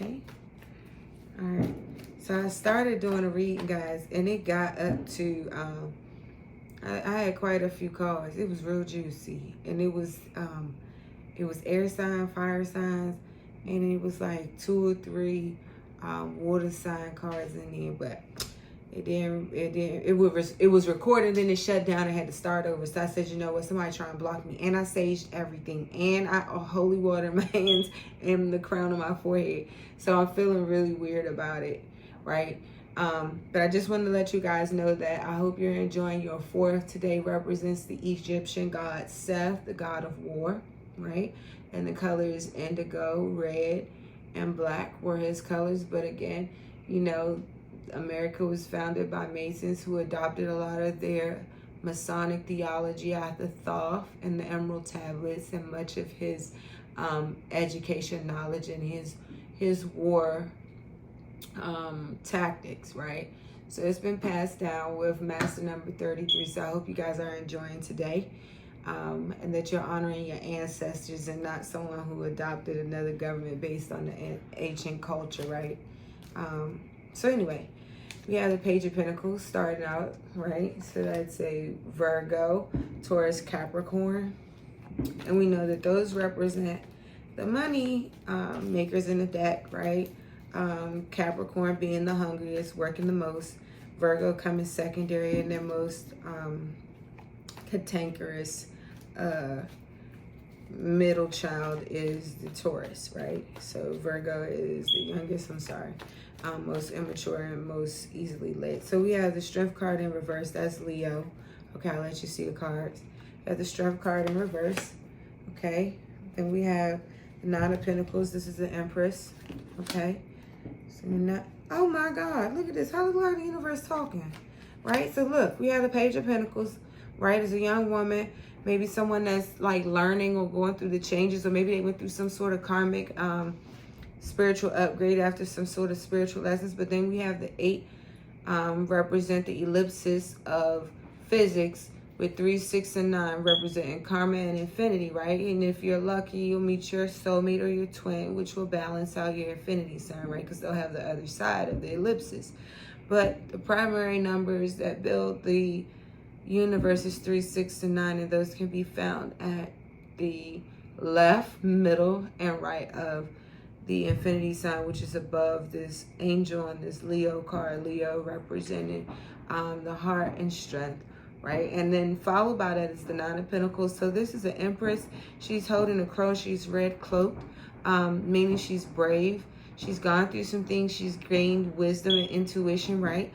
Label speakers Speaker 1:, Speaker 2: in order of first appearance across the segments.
Speaker 1: Okay. All right. So I started doing a reading, guys, and it got up to I had quite a few cards. It was real juicy, and it was air sign, fire signs, and it was like 2 or 3 water sign cards in there, but it was recorded, then it shut down and had to start over. So I said, you know what, somebody trying to block me. And I saged everything, and I holy water in my hands and the crown of my forehead. So I'm feeling really weird about it, right? But I just wanted to let you guys know that I hope you're enjoying your fourth. Today represents the Egyptian god Seth, the god of war, right? And the colors indigo, red, and black were his colors. But again, you know, America was founded by Masons who adopted a lot of their Masonic theology out the Thoth and the Emerald Tablets, and much of his education knowledge and his war tactics, right? So it's been passed down with master number 33. So I hope you guys are enjoying today, and that you're honoring your ancestors and not someone who adopted another government based on the ancient culture, right? So anyway, we have the Page of Pentacles starting out, right? So that's a Virgo, Taurus, Capricorn. And we know that those represent the money makers in the deck, right? Capricorn being the hungriest, working the most. Virgo coming secondary, and their most cantankerous middle child is the Taurus, right? So Virgo is the youngest, most immature and most easily led. So we have the Strength card in reverse. That's Leo. Okay, I'll let you see the cards. We have the Strength card in reverse. Okay. Then we have the Nine of Pentacles. This is the Empress. Okay. So we're not, oh my God, look at this. How is the universe talking? Right? So look, we have the Page of Pentacles, right? As a young woman, maybe someone that's like learning or going through the changes, or maybe they went through some sort of karmic spiritual upgrade after some sort of spiritual lessons. But then we have the 8 represent the ellipsis of physics, with 3, 6, and 9 representing karma and infinity, right? And if you're lucky, you'll meet your soulmate or your twin, which will balance out your infinity sign, right? Because they'll have the other side of the ellipsis. But the primary numbers that build the universe is 3, 6, and 9, and those can be found at the left, middle, and right of the infinity sign, which is above this angel on this Leo card. Leo representing the heart and strength, right? And then followed by that is the Nine of Pentacles. So this is an Empress. She's holding a crow. She's red cloaked, meaning she's brave. She's gone through some things. She's gained wisdom and intuition, right?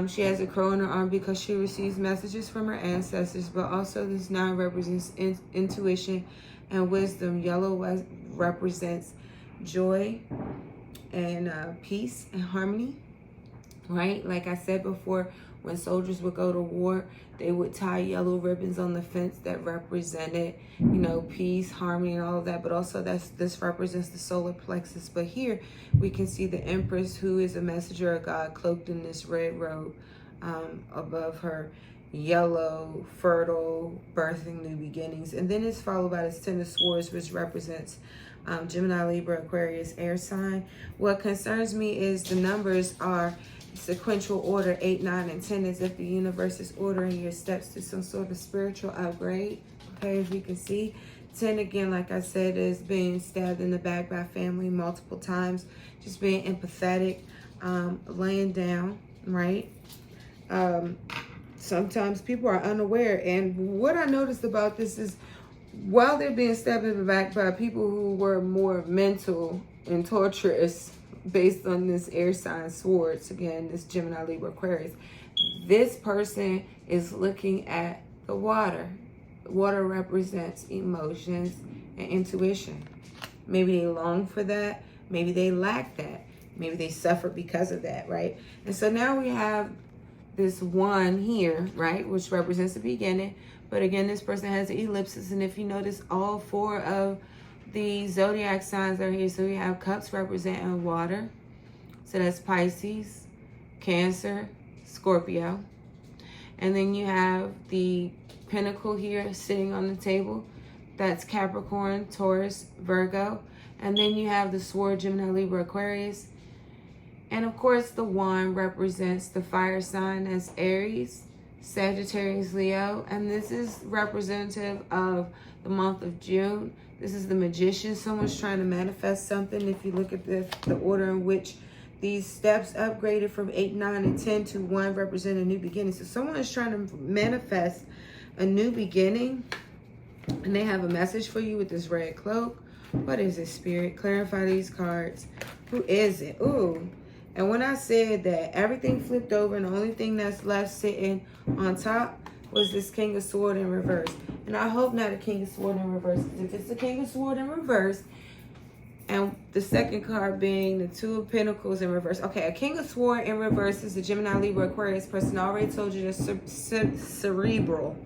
Speaker 1: She has a crow in her arm because she receives messages from her ancestors, but also this 9 represents intuition and wisdom. Yellow represents joy and peace and harmony, right? Like I said before, when soldiers would go to war, they would tie yellow ribbons on the fence that represented, you know, peace, harmony, and all of that. But also this represents the solar plexus. But here we can see the Empress, who is a messenger of God, cloaked in this red robe above her yellow, fertile, birthing new beginnings. And then it's followed by this 10 of Swords, which represents Gemini, Libra, Aquarius, air sign. What concerns me is the numbers are sequential order, 8, 9, and 10, as if the universe is ordering your steps to some sort of spiritual upgrade. Okay, as you can see, 10 again, like I said, is being stabbed in the back by family multiple times, just being empathetic, laying down, right? Sometimes people are unaware, and what I noticed about this is while they're being stabbed in the back by people who were more mental and torturous, based on this air sign swords, again, this Gemini, Libra, Aquarius, this person is looking at the water. Water represents emotions and intuition. Maybe they long for that. Maybe they lack that. Maybe they suffer because of that, right? And so now we have this 1 here, right, which represents the beginning. But again, this person has an ellipsis, and if you notice, all 4 of the zodiac signs are here. So we have cups representing water. So that's Pisces, Cancer, Scorpio. And then you have the pentacle here sitting on the table. That's Capricorn, Taurus, Virgo. And then you have the sword, Gemini, Libra, Aquarius. And of course, the wand represents the fire sign as Aries, Sagittarius, Leo. And this is representative of the month of June. This is the Magician. Someone's trying to manifest something. If you look at the order in which these steps upgraded from 8, 9, and 10 to 1 represent a new beginning. So someone is trying to manifest a new beginning. And they have a message for you with this red cloak. What is it, Spirit? Clarify these cards. Who is it? Ooh. And when I said that everything flipped over and the only thing that's left sitting on top was this King of Swords in reverse. And I hope not a King of Swords in reverse. Because if it's the King of Swords in reverse, and the second card being the Two of Pentacles in reverse. Okay, a King of Swords in reverse is a Gemini, Libra, Aquarius person. I already told you they're cerebral.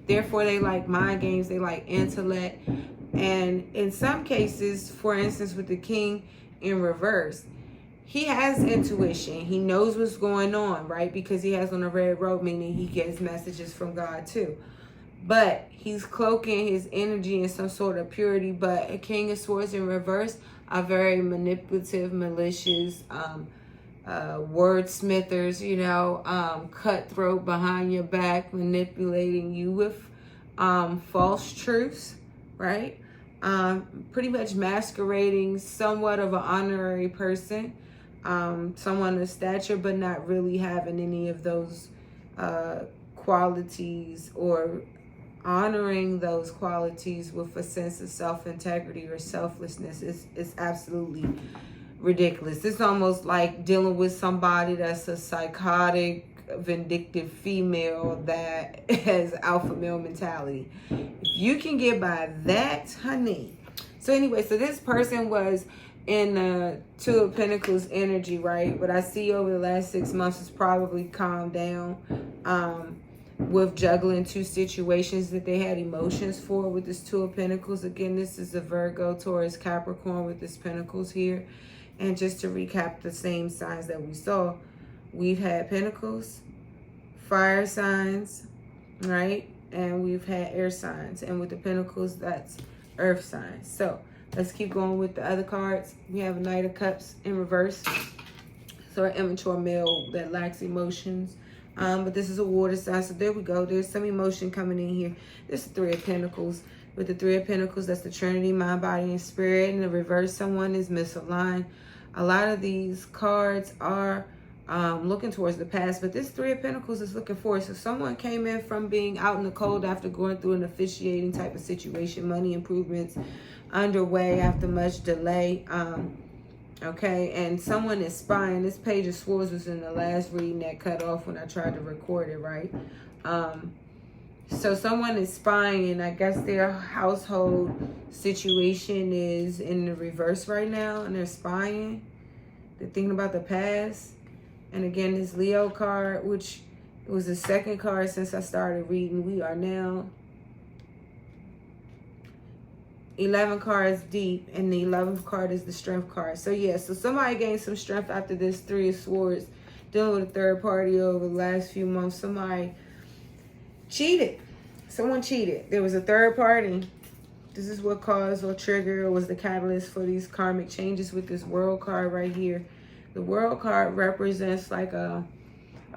Speaker 1: Therefore, they like mind games. They like intellect. And in some cases, for instance, with the King in reverse, he has intuition. He knows what's going on, right? Because he has on a red robe, meaning he gets messages from God too. But he's cloaking his energy in some sort of purity. But a King of Swords in reverse are very manipulative, malicious, wordsmithers, you know, cutthroat behind your back, manipulating you with false truths, right? Pretty much masquerading somewhat of an honorary person, someone of stature, but not really having any of those qualities or honoring those qualities with a sense of self-integrity or selflessness is absolutely ridiculous. It's almost like dealing with somebody that's a psychotic, vindictive female that has alpha male mentality. If you can get by that, honey. So anyway, so this person was in the Two of Pentacles energy, right? But I see over the last 6 months it's probably calmed down with juggling two situations that they had emotions for with this Two of Pentacles. Again, this is a Virgo, Taurus, Capricorn with this Pentacles here. And just to recap the same signs that we saw, we've had Pentacles, fire signs, right? And we've had air signs. And with the Pentacles, that's earth signs. So let's keep going with the other cards. We have a Knight of Cups in reverse. So an immature male that lacks emotions. But this is a water sign. So there we go. There's some emotion coming in here. This is Three of Pentacles. With the Three of Pentacles, that's the Trinity, mind, body, and spirit. In the reverse, someone is misaligned. A lot of these cards are looking towards the past, but this Three of Pentacles is looking forward. So someone came in from being out in the cold after going through an officiating type of situation, money improvements underway after much delay. Okay, and someone is spying. This Page of Swords was in the last reading that cut off when I tried to record it, right? So someone is spying, and I guess their household situation is in the reverse right now, and they're spying. They're thinking about the past. And again, this Leo card, which was the second card since I started reading. We are now 11 cards deep, and the 11th card is the Strength card. So yeah, so somebody gained some strength after this Three of Swords, dealing with a third party over the last few months. Somebody cheated. Someone cheated. There was a third party. This is what caused or triggered or was the catalyst for these karmic changes with this World card right here. The World card represents like a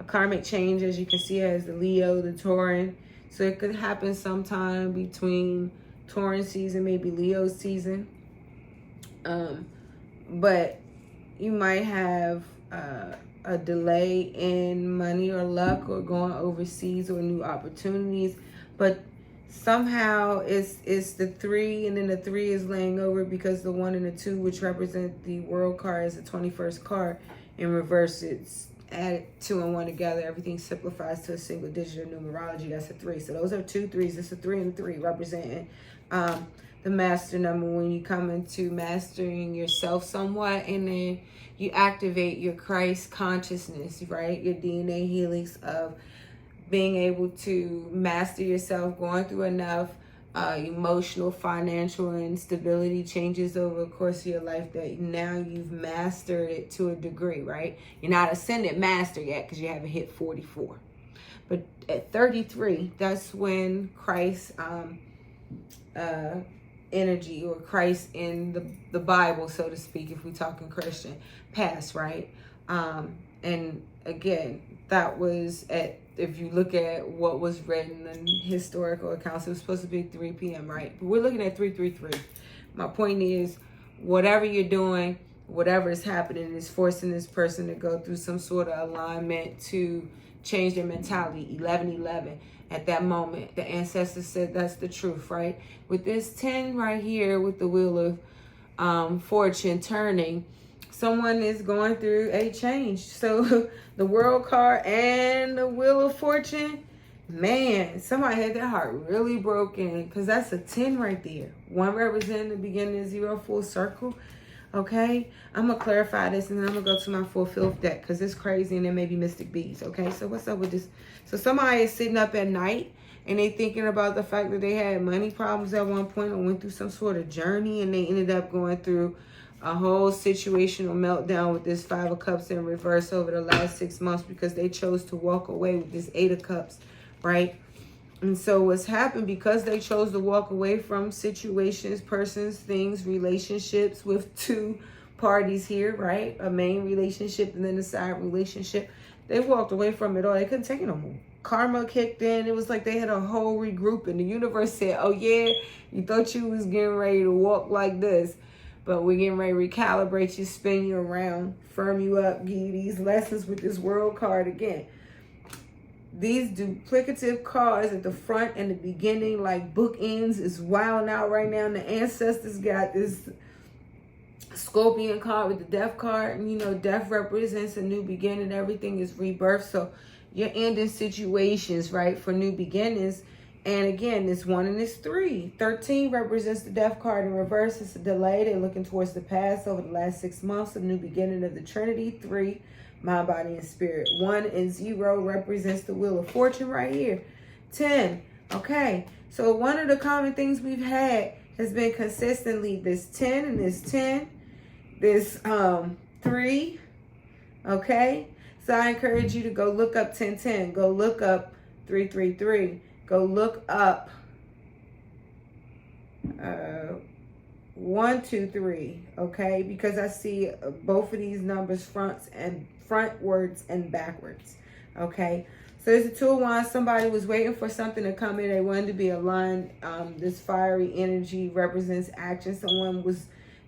Speaker 1: karmic change, as you can see, as the Leo, the Tauran. So it could happen sometime between Tauran season, maybe Leo season. But you might have a delay in money or luck or going overseas or new opportunities. But somehow it's the 3, and then the 3 is laying over because the 1 and the 2, which represent the World card, is the 21st card. In reverse, it's added 2 and 1 together. Everything simplifies to a single digit of numerology. That's a 3. So those are 2 3s. It's a 3 and 3 representing the master number when you come into mastering yourself somewhat, and then you activate your Christ consciousness, right? Your DNA helix of being able to master yourself, going through enough emotional, financial, and stability changes over the course of your life that now you've mastered it to a degree, right? You're not ascended master yet because you haven't hit 44. But at 33, that's when Christ energy, or Christ in the Bible, so to speak, if we're talking Christian, passed, right? And again, that was if you look at what was written in historical accounts, it was supposed to be 3 p.m., right? But we're looking at 333. My point is, whatever you're doing, whatever is happening is forcing this person to go through some sort of alignment to change their mentality. 1111. At that moment, the ancestors said that's the truth, right? With this 10 right here, with the wheel of fortune turning, someone is going through a change. So the world card and the wheel of fortune, man, somebody had their heart really broken, because that's a 10 right there. 1 representing the beginning of 0, full circle. Okay, I'm gonna clarify this, and then I'm gonna go to my full filth deck, because it's crazy, and there may be mystic bees. Okay, so what's up with this? So somebody is sitting up at night and they thinking about the fact that they had money problems at one point, or went through some sort of journey, and they ended up going through a whole situational meltdown with this 5 of Cups in reverse over the last 6 months, because they chose to walk away with this 8 of Cups, right? And so what's happened, because they chose to walk away from situations, persons, things, relationships with 2 parties here, right? A main relationship and then a side relationship. They walked away from it all. They couldn't take it no more. Karma kicked in. It was like they had a whole regrouping. The universe said, oh yeah, you thought you was getting ready to walk like this, but we're getting ready to recalibrate you, spin you around, firm you up, give you these lessons with this world card again. These duplicative cards at the front and the beginning, like bookends, is wilding out right now. And the ancestors got this Scorpion card with the death card. And, you know, death represents a new beginning. Everything is rebirth. So you're ending situations, right, for new beginnings. And again, this 1 and this 3. 13 represents the death card in reverse. It's a delay. They're looking towards the past over the last 6 months. A new beginning of the Trinity. 3. Mind, body, and spirit. 1 and 0 represents the wheel of fortune right here. 10. Okay. So one of the common things we've had has been consistently this 10 and this 10. This 3. Okay. So I encourage you to go look up 1010. Go look up 333. Go look up 1, 2, 3. Okay. Because I see both of these numbers frontwards and backwards. Okay, so there's a 2 of Wands. Somebody was waiting for something to come in. They wanted to be aligned. This fiery energy represents action. Someone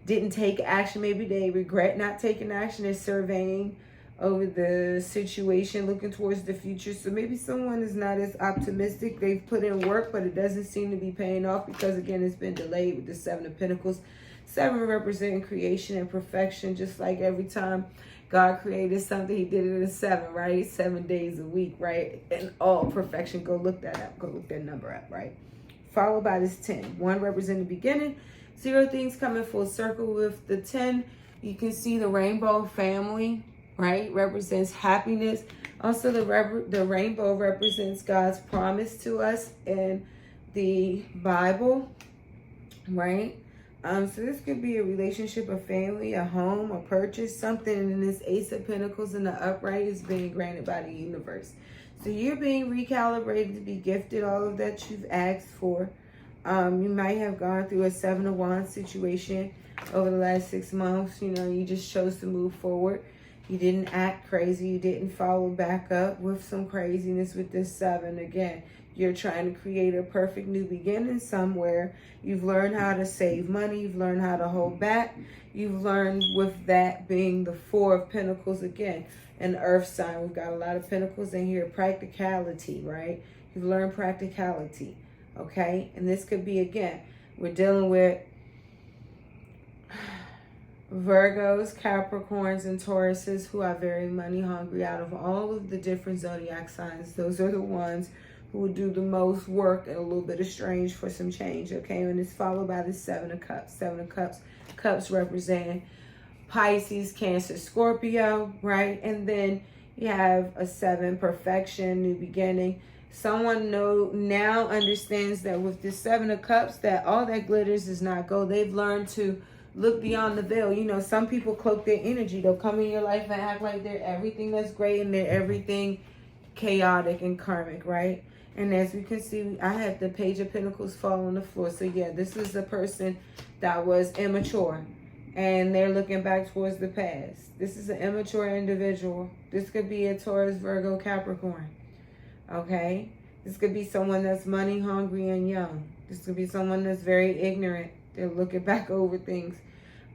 Speaker 1: didn't take action. Maybe they regret not taking action. They're surveying over the situation, looking towards the future. So maybe someone is not as optimistic. They've put in work, but it doesn't seem to be paying off, because again, it's been delayed with the 7 of Pentacles. 7 representing creation and perfection. Just like every time God created something, he did it in 7, right? 7 days a week, right? And all perfection. Go look that up. Go look that number up, right? Followed by this 10. 1 representing the beginning. 0 things coming full circle with the 10. You can see the rainbow family, right? Represents happiness. Also, the rainbow represents God's promise to us in the Bible, right? So this could be a relationship, a family, a home, a purchase, something. And this Ace of Pentacles in the upright is being granted by the universe. So you're being recalibrated to be gifted all of that you've asked for. You might have gone through a 7 of Wands situation over the last 6 months. You know, you just chose to move forward. You didn't act crazy. You didn't follow back up with some craziness with this 7. Again, you're trying to create a perfect new beginning somewhere. You've learned how to save money. You've learned how to hold back. You've learned, with that being the 4 of Pentacles again, an earth sign. We've got a lot of pentacles in here. Practicality, right? You've learned practicality, okay? And this could be, again, we're dealing with Virgos, Capricorns, and Tauruses who are very money hungry. Out of all of the different zodiac signs, those are the ones who will do the most work and a little bit of strange for some change, okay? And it's followed by the 7 of Cups. 7 of Cups represent Pisces, Cancer, Scorpio, right? And then you have a 7, perfection, new beginning. Someone now understands that with this 7 of Cups, that all that glitters is not gold. They've learned to look beyond the veil. You know, some people cloak their energy. They'll come in your life and act like they're everything that's great and they're everything chaotic and karmic, right? And as we can see, I have the Page of Pentacles fall on the floor. So yeah, this is a person that was immature and they're looking back towards the past. This is an immature individual. This could be a Taurus, Virgo, Capricorn. Okay? This could be someone that's money hungry and young. This could be someone that's very ignorant. They're looking back over things.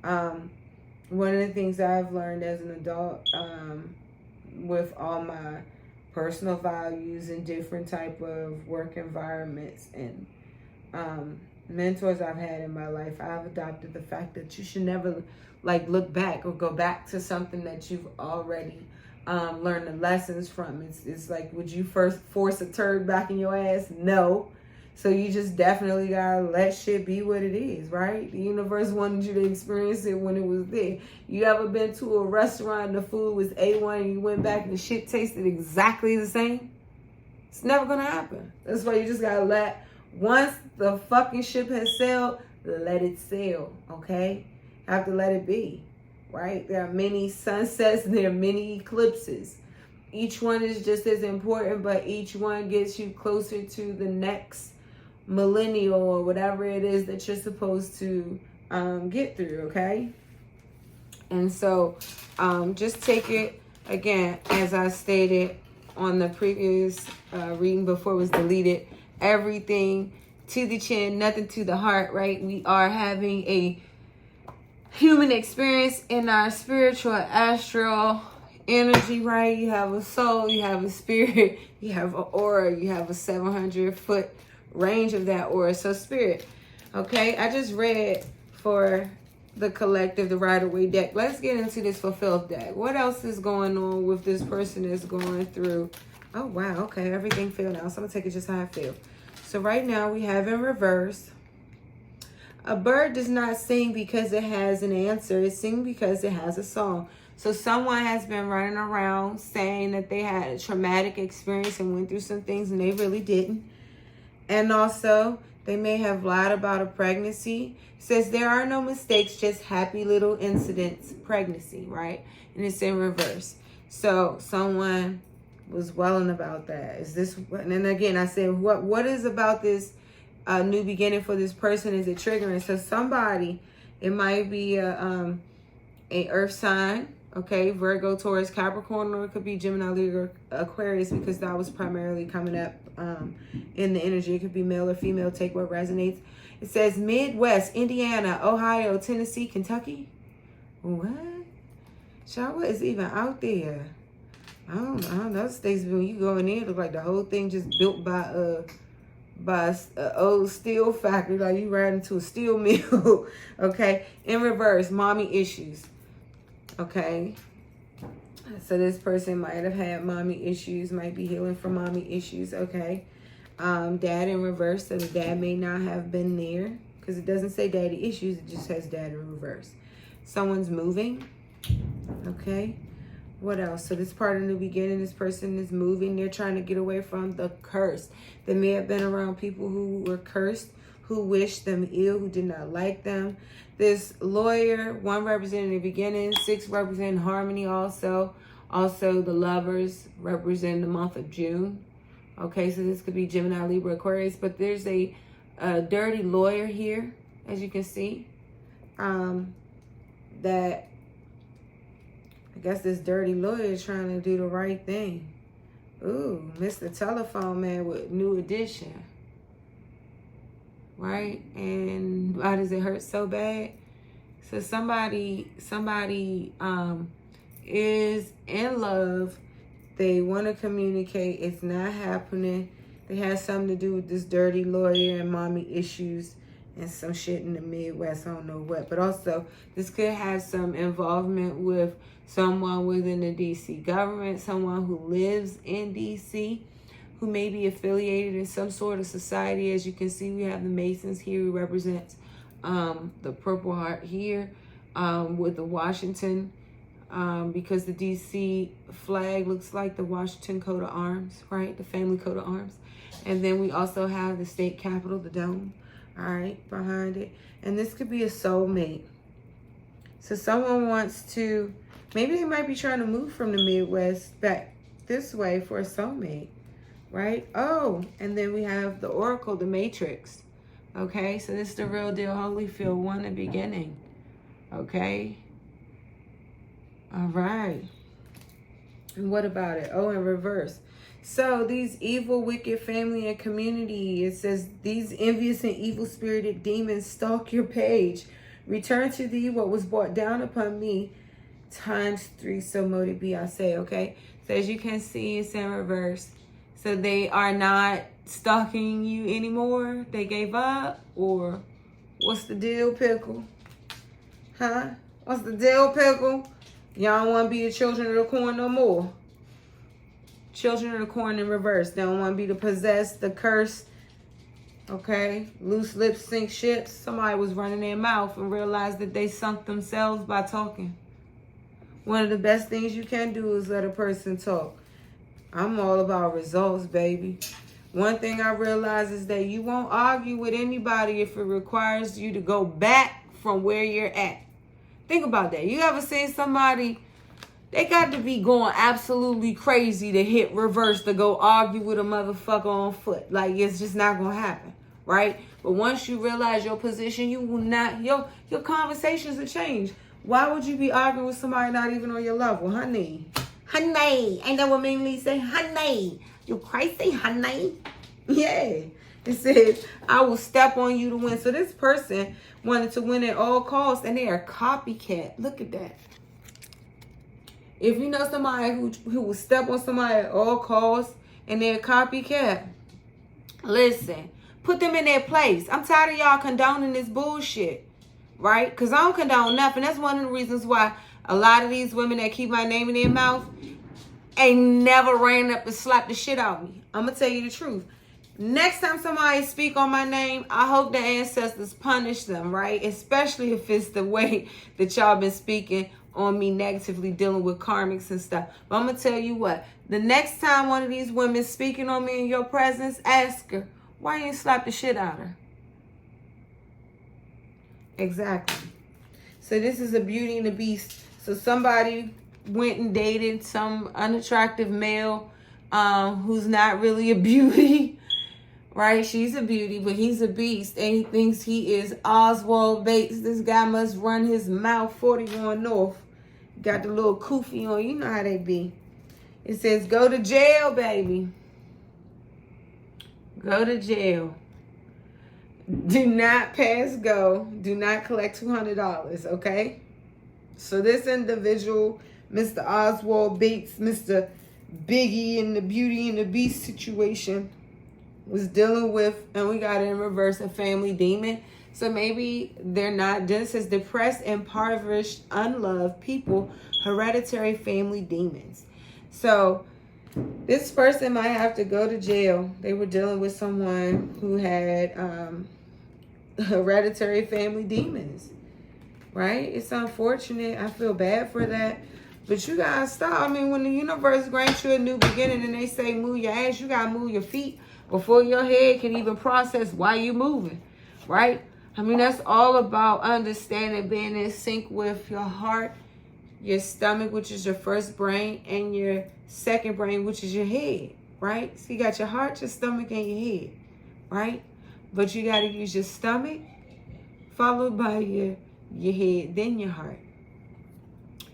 Speaker 1: One of the things I've learned as an adult, with all my personal values and different type of work environments and mentors I've had in my life, I've adopted the fact that you should never like look back or go back to something that you've already learned the lessons from. It's like, would you first force a turd back in your ass? No. So you just definitely gotta let shit be what it is, right? The universe wanted you to experience it when it was there. You ever been to a restaurant and the food was A1 and you went back and the shit tasted exactly the same? It's never gonna happen. That's why you just gotta let, once the fucking ship has sailed, let it sail, okay? Have to let it be, right? There are many sunsets and there are many eclipses. Each one is just as important, but each one gets you closer to the next millennial or whatever it is that you're supposed to get through, okay? And so just take it, again, as I stated on the previous reading before it was deleted, everything to the chin, nothing to the heart, right? We are having a human experience in our spiritual, astral energy, right? You have a soul, you have a spirit, you have an aura, you have a 700-foot range of that aura. So spirit, okay? I just read for the collective, the Rider-Waite deck. Let's get into this fulfilled deck. What else is going on with this person is going through? Oh, wow. Okay, everything fell now. So I'm going to take it just how I feel. So right now we have in reverse, a bird does not sing because it has an answer. It sings because it has a song. So someone has been running around saying that they had a traumatic experience and went through some things and they really didn't. And also, they may have lied about a pregnancy. It says there are no mistakes, just happy little incidents. Pregnancy, right? And it's in reverse. So someone was welling about that. Is this? And then again, I said, what is about this new beginning for this person? Is it triggering? So somebody, it might be a earth sign. Okay, Virgo, Taurus, Capricorn, or it could be Gemini, Libra, Aquarius, because that was primarily coming up in the energy. It could be male or female. Take what resonates. It says Midwest, Indiana, Ohio, Tennessee, Kentucky. What? Child, what is even out there? I don't know. States, when you go in there, it look like the whole thing just built by a old steel factory. Like you riding to a steel mill. Okay, in reverse, mommy issues. Okay, so this person might have had mommy issues, might be healing from mommy issues. Okay, dad in reverse, so the dad may not have been there because it doesn't say daddy issues, it just has dad in reverse. Someone's moving. Okay, what else? So this part in the beginning, this person is moving. They're trying to get away from the curse. They may have been around people who were cursed, who wished them ill, who did not like them. This lawyer, 1 representing the beginning, 6 representing harmony also. Also, the lovers represent the month of June. Okay, so this could be Gemini, Libra, Aquarius. But there's a dirty lawyer here, as you can see. That, I guess this dirty lawyer is trying to do the right thing. Ooh, Mr. Telephone Man with New Edition. Right? And why does it hurt so bad? So somebody is in love. They want to communicate. It's not happening. They have something to do with this dirty lawyer and mommy issues and some shit in the Midwest. I don't know what. But also, this could have some involvement with someone within the D.C. government, someone who lives in D.C., who may be affiliated in some sort of society. As you can see, we have the Masons here who represents the Purple Heart here with the Washington, because the DC flag looks like the Washington coat of arms, right? The family coat of arms. And then we also have the state capitol, the dome, all right, behind it. And this could be a soulmate. So someone wants to, maybe they might be trying to move from the Midwest back this way for a soulmate. right? Oh, and then we have the Oracle, the Matrix. Okay, so this is the real deal, Holyfield, one in the beginning. Okay. All right. And what about it? Oh, in reverse. So these evil, wicked family and community, it says these envious and evil-spirited demons stalk your page. Return to thee what was brought down upon me times 3, so mote it be, I say, okay? So as you can see, it's in reverse. So they are not stalking you anymore? They gave up? Or what's the deal, Pickle? Huh? What's the deal, Pickle? Y'all don't want to be the children of the corn no more. Children of the corn in reverse. They don't want to be the possessed, the cursed. Okay? Loose lips sink ships. Somebody was running their mouth and realized that they sunk themselves by talking. One of the best things you can do is let a person talk. I'm all about results, baby. One thing I realize is that you won't argue with anybody if it requires you to go back from where you're at. Think about that. You ever seen somebody, they got to be going absolutely crazy to hit reverse to go argue with a motherfucker on foot. Like, it's just not going to happen, right? But once you realize your position, you will not, your conversations will change. Why would you be arguing with somebody not even on your level, honey? Honey. Ain't that what Ming Lee say? Honey. You crazy, honey? Yeah. It says, I will step on you to win. So this person wanted to win at all costs, and they are copycat. Look at that. If you know somebody who will step on somebody at all costs and they're a copycat, listen, put them in their place. I'm tired of y'all condoning this bullshit, right? Because I don't condone nothing. That's one of the reasons why a lot of these women that keep my name in their mouth ain't never ran up and slapped the shit out of me. I'm going to tell you the truth. Next time somebody speak on my name, I hope the ancestors punish them, right? Especially if it's the way that y'all been speaking on me negatively, dealing with karmics and stuff. But I'm going to tell you what. The next time one of these women speaking on me in your presence, ask her, why you ain't slap the shit out of her? Exactly. So this is a Beauty and the Beast. So somebody went and dated some unattractive male who's not really a beauty. Right? She's a beauty, but he's a beast. And he thinks he is Oswald Bates. This guy must run his mouth 41 north. Got the little kufi on. You know how they be. It says, go to jail, baby. Go to jail. Do not pass go. Do not collect $200, okay? So this individual, Mr. Oswald Bates, Mr. Biggie in the Beauty and the Beast situation, was dealing with, and we got it in reverse, a family demon. So maybe they're not, this is depressed, impoverished, unloved people, hereditary family demons. So this person might have to go to jail. They were dealing with someone who had hereditary family demons, right? It's unfortunate. I feel bad for that. But you gotta stop. I mean, when the universe grants you a new beginning and they say move your ass, you gotta move your feet before your head can even process why you moving, right? I mean, that's all about understanding, being in sync with your heart, your stomach, which is your first brain, and your second brain, which is your head, right? So you got your heart, your stomach, and your head, right? But you got to use your stomach, followed by your head, then your heart.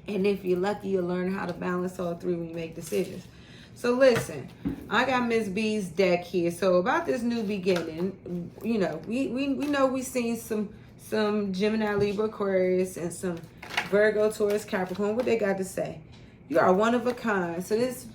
Speaker 1: And if you're lucky, you'll learn how to balance all three when you make decisions. So listen, I got Miss B's deck here. So about this new beginning, you know, we know we've seen some Gemini, Libra, Aquarius, and some Virgo, Taurus, Capricorn. What they got to say? You are one of a kind. So this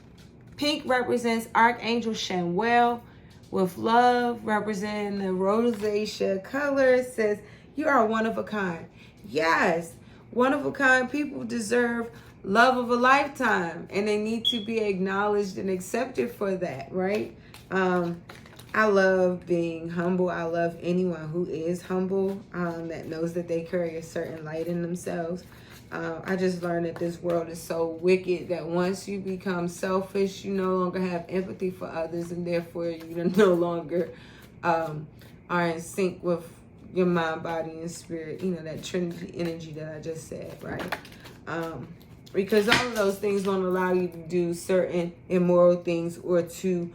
Speaker 1: pink represents Archangel Chamuel, with love representing the rosacea color. It says you are one of a kind. Yes, one of a kind people deserve love of a lifetime, and they need to be acknowledged and accepted for that, right? I love being humble. I love anyone who is humble, that knows that they carry a certain light in themselves. I just learned that this world is so wicked that once you become selfish, you no longer have empathy for others, and therefore you no longer are in sync with your mind, body, and spirit. You know, that Trinity energy that I just said, right? Because all of those things won't allow you to do certain immoral things or to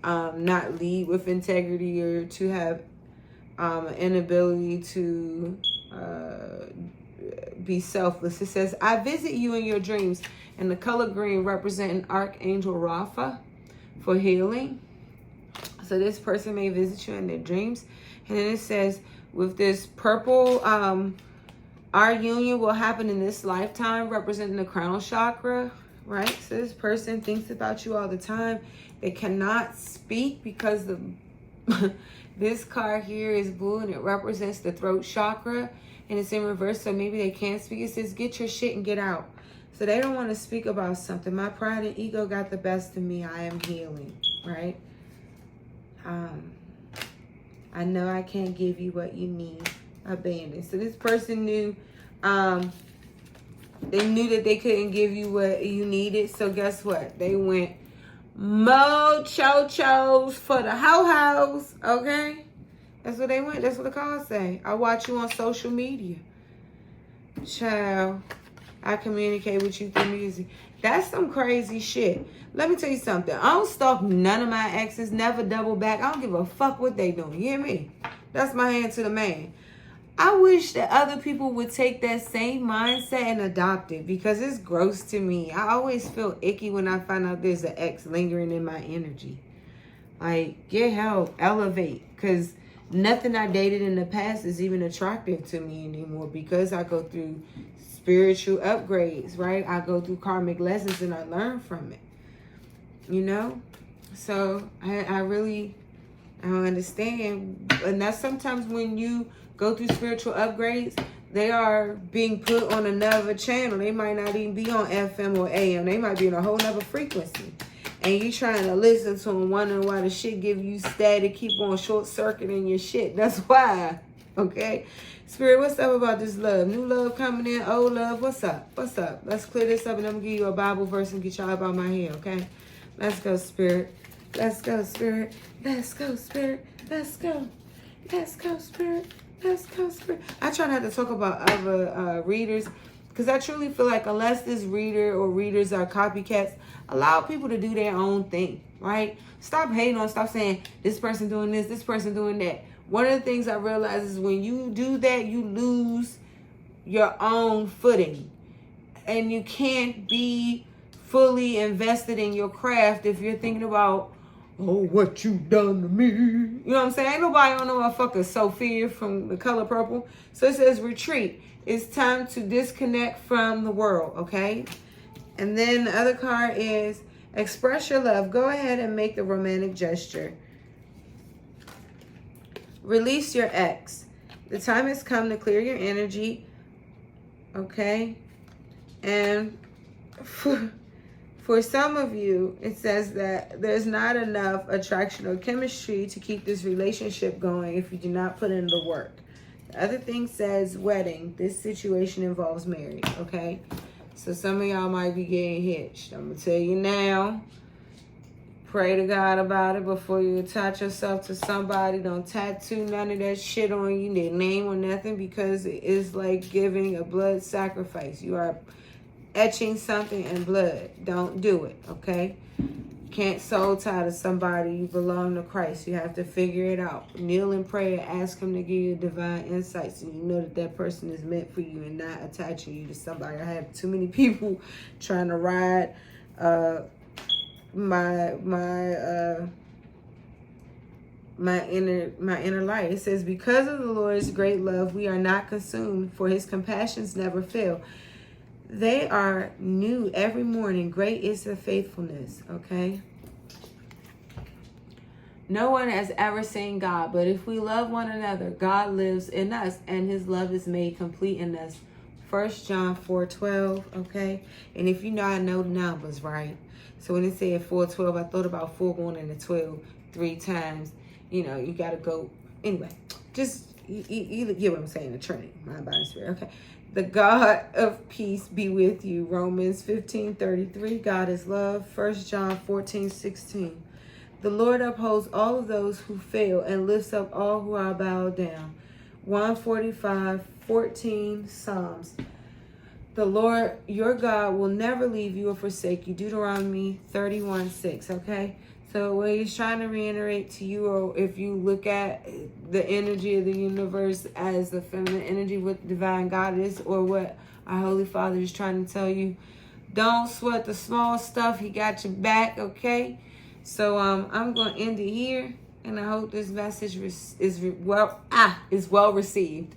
Speaker 1: not lead with integrity, or to have an inability to be selfless. It says, I visit you in your dreams, and the color green representing Archangel Rapha for healing. So this person may visit you in their dreams. And then it says, with this purple, our union will happen in this lifetime, representing the crown chakra, right? So this person thinks about you all the time. They cannot speak because the this card here is blue, and it represents the throat chakra, and it's in reverse, so maybe they can't speak. It says, get your shit and get out. So they don't want to speak about something. My pride and ego got the best of me. I am healing, right? I know I can't give you what you need. Abandoned. So this person knew, they knew that they couldn't give you what you needed. So guess what? They went mo-cho-chos for the ho-hos, okay? That's what they went. That's what the cards say. I watch you on social media. Child, I communicate with you through music. That's some crazy shit. Let me tell you something. I don't stalk none of my exes. Never double back. I don't give a fuck what they doing. You hear me? That's my hand to the man. I wish that other people would take that same mindset and adopt it, because it's gross to me. I always feel icky when I find out there's an ex lingering in my energy. Like, get help. Elevate. Because nothing I dated in the past is even attractive to me anymore, because I go through spiritual upgrades, right? I go through karmic lessons and I learn from it. You know? So I really don't understand. And that's sometimes when you go through spiritual upgrades, they are being put on another channel. They might not even be on FM or AM. They might be on a whole nother frequency. And you trying to listen to them, wondering why the shit give you static, keep on short circuiting your shit. That's why. Okay? Spirit, what's up about this love? New love coming in, old love. What's up? What's up? Let's clear this up, and I'm going to give you a Bible verse and get y'all about my hair, okay? Let's go, Spirit. Let's go, Spirit. Let's go, Spirit. Let's go. Let's go, Spirit. Let's go, Spirit. I try not to talk about other readers, because I truly feel like unless this reader or readers are copycats, allow people to do their own thing, right? Stop hating on, stop saying this person doing this person doing that. One of the things I realize is when you do that, you lose your own footing. And you can't be fully invested in your craft if you're thinking about, oh, what you done to me. You know what I'm saying? Ain't nobody on no motherfucker Sophia from The Color Purple. So it says retreat. It's time to disconnect from the world, okay? And then the other card is express your love. Go ahead and make the romantic gesture. Release your ex. The time has come to clear your energy, okay? And for some of you, it says that there's not enough attraction or chemistry to keep this relationship going if you do not put in the work. The other thing says wedding. This situation involves marriage, okay? So some of y'all might be getting hitched. I'm going to tell you now. Pray to God about it before you attach yourself to somebody. Don't tattoo none of that shit on you, their name or nothing, because it is like giving a blood sacrifice. You are etching something in blood. Don't do it, okay? Can't soul tie to somebody. You belong to Christ. You have to figure it out. Kneel in prayer. Ask him to give you divine insights, and you know that that person is meant for you and not attaching you to somebody. I have too many people trying to ride my inner light. It says, because of the Lord's great love, we are not consumed, for his compassions never fail. They are new every morning. Great is the faithfulness, okay? No one has ever seen God, but if we love one another, God lives in us, and his love is made complete in us. 1 John 4:12, okay? And if you know, I know the numbers, right? So when it said 4:12, I thought about 4 going into 12 3 times. You know, you got to go. Anyway, just you get what I'm saying, the Trinity, mind, body, spirit, okay? The God of peace be with you. Romans 15:33. God is love. 1 John 14:16. The Lord upholds all of those who fail and lifts up all who are bowed down. 145:14. Psalms. The Lord, your God, will never leave you or forsake you. Deuteronomy 31:6, okay? So what he's trying to reiterate to you, or if you look at the energy of the universe as the feminine energy, what divine God is, or what our Holy Father is trying to tell you, don't sweat the small stuff. He got your back, okay? So I'm going to end it here, and I hope this message is well received.